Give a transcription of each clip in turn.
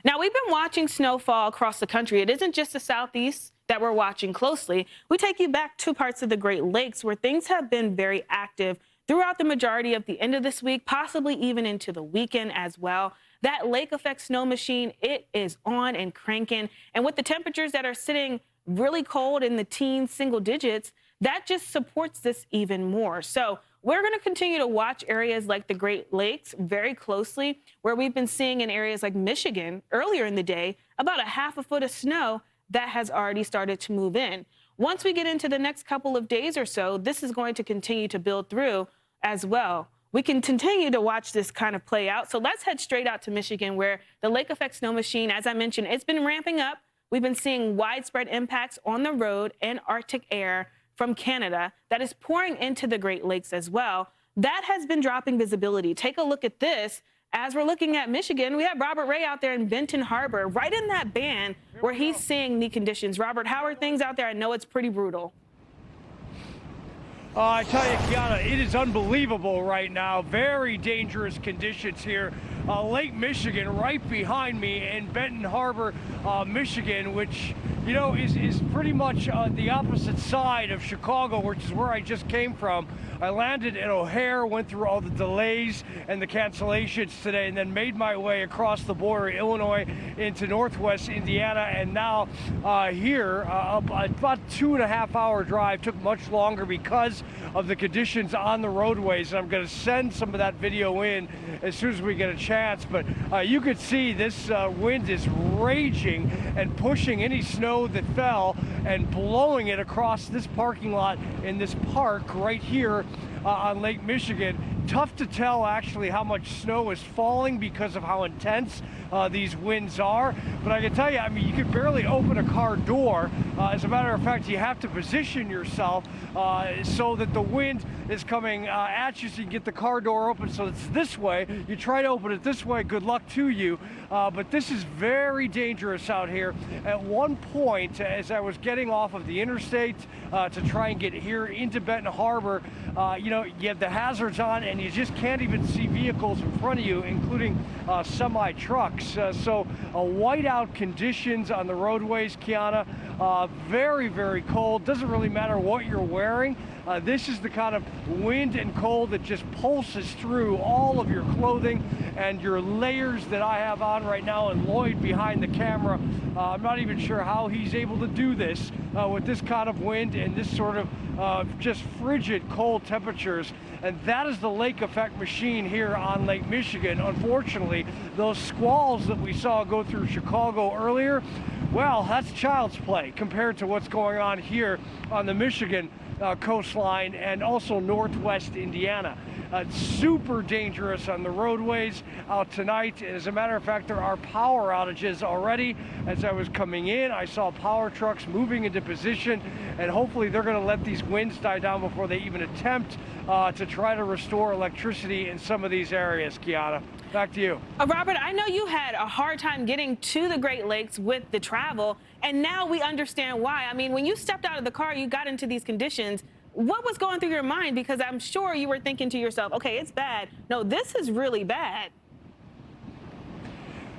Now, we've been watching snowfall across the country. It isn't just the southeast that we're watching closely. We take you back to parts of the Great Lakes where things have been very active throughout the majority of the end of this week, possibly even into the weekend as well. That lake effect snow machine, it is on and cranking. And with the temperatures that are sitting really cold in the teens, single digits, that just supports this even more. So we're going to continue to watch areas like the Great Lakes very closely, where we've been seeing in areas like Michigan earlier in the day about a half a foot of snow that has already started to move in. Once we get into the next couple of days or so, this is going to continue to build through as well. We can continue to watch this kind of play out. So let's head straight out to Michigan, where the lake effect snow machine, as I mentioned, it's been ramping up. We've been seeing widespread impacts on the road and Arctic air from Canada that is pouring into the Great Lakes as well. That has been dropping visibility. Take a look at this. As we're looking at Michigan, we have Robert Ray out there in Benton Harbor, right in that band where he's seeing the conditions. Robert, how are things out there? I know it's pretty brutal. I tell you, Kiana, it is unbelievable right now. Very dangerous conditions here. Lake Michigan right behind me in Benton Harbor, Michigan, which, you know, is pretty much the opposite side of Chicago, which is where I just came from. I landed at O'Hare, went through all the delays and the cancellations today, and then made my way across the border, Illinois, into Northwest Indiana, and now here, about 2.5-hour drive. Took much longer because of the conditions on the roadways, and I'm going to send some of that video in as soon as we get a chance. But you could see this wind is raging and pushing any snow that fell and blowing it across this parking lot in this park right here on Lake Michigan. Tough to tell actually how much snow is falling because of how intense these winds are. But I can tell you, I mean, you could barely open a car door. As a matter of fact, you have to position yourself so that the wind is coming at you, so you can get the car door open so it's this way. You try to open it this way, good luck to you. But this is very dangerous out here. At one point, as I was getting off of the interstate to try and get here into Benton Harbor, you know, you have the hazards on and you just can't even see vehicles in front of you, including semi-trucks. So whiteout conditions on the roadways, Kiana. Very, very cold. Doesn't really matter what you're wearing. This is the kind of wind and cold that just pulses through all of your clothing and your layers that I have on right now, and Lloyd behind the camera. I'm not even sure how he's able to do this with this kind of wind and this sort of just frigid cold temperatures. And that is the lake effect machine here on Lake Michigan. Unfortunately, those squalls that we saw go through Chicago earlier, well, that's child's play compared to what's going on here on the Michigan coastline and also Northwest Indiana. Super dangerous on the roadways out tonight. As a matter of fact, there are power outages already. As I was coming in, I saw power trucks moving into position, and hopefully they're going to let these winds die down before they even attempt to try to restore electricity in some of these areas. Kiana, back to you. Robert, I know you had a hard time getting to the Great Lakes with the travel, and now we understand why. I mean, when you stepped out of the car, you got into these conditions. What was going through your mind? Because I'm sure you were thinking to yourself, okay, it's bad. No, this is really bad.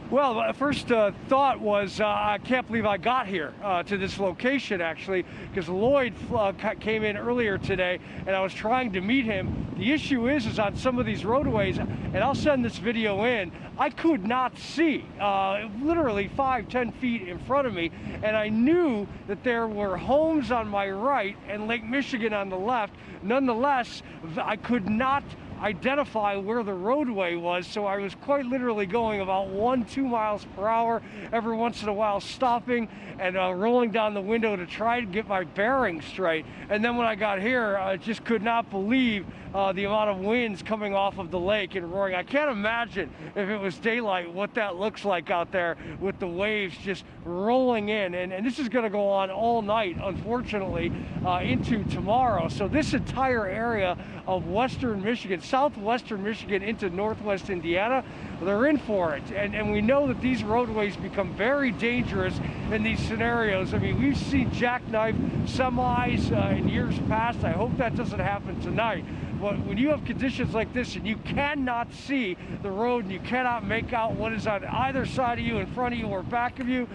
Well, my first thought was, I can't believe I got here to this location, actually, because Lloyd came in earlier today, and I was trying to meet him. The issue is on some of these roadways, and I'll send this video in, I could not see, literally 5-10 feet in front of me, and I knew that there were homes on my right and Lake Michigan on the left. Nonetheless, I could not identify where the roadway was, so I was quite literally going about 1-2 miles per hour, every once in a while stopping and rolling down the window to try to get my bearings straight. And then when I got here, I just could not believe the amount of winds coming off of the lake and roaring. I can't imagine if it was daylight what that looks like out there with the waves just rolling in. And this is going to go on all night, unfortunately, into tomorrow. So this entire area of western Michigan, southwestern Michigan into northwest Indiana, they're in for it. And we know that these roadways become very dangerous in these scenarios. I mean, we've seen jackknife semis in years past. I hope that doesn't happen tonight. But when you have conditions like this and you cannot see the road and you cannot make out what is on either side of you, in front of you, or back of you,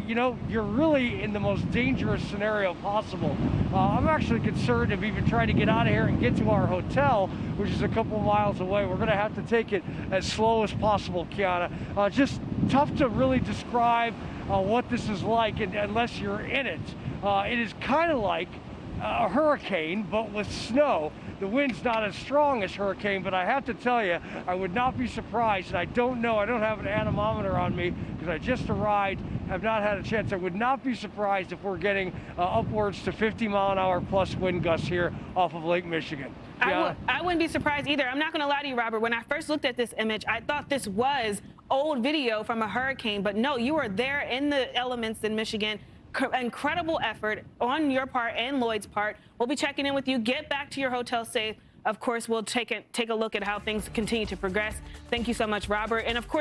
you know, you're really in the most dangerous scenario possible. I'm actually concerned of even trying to get out of here and get to our hotel, which is a couple miles away. We're going to have to take it as slow as possible, Kiana. Just tough to really describe what this is like unless you're in it. It is kind of like a hurricane, but with snow. The wind's not as strong as hurricane, but I have to tell you, I would not be surprised, and I don't know, I don't have an anemometer on me because I just arrived, have not had a chance. I would not be surprised if we're getting upwards to 50-mile-an-hour plus wind gusts here off of Lake Michigan. Yeah. I wouldn't be surprised either. I'm not going to lie to you, Robert. When I first looked at this image, I thought this was old video from a hurricane, but no, you were there in the elements in Michigan. Incredible effort on your part and Lloyd's part. We'll be checking in with you. Get back to your hotel safe. Of course, we'll take a look at how things continue to progress. Thank you so much, Robert. And of course,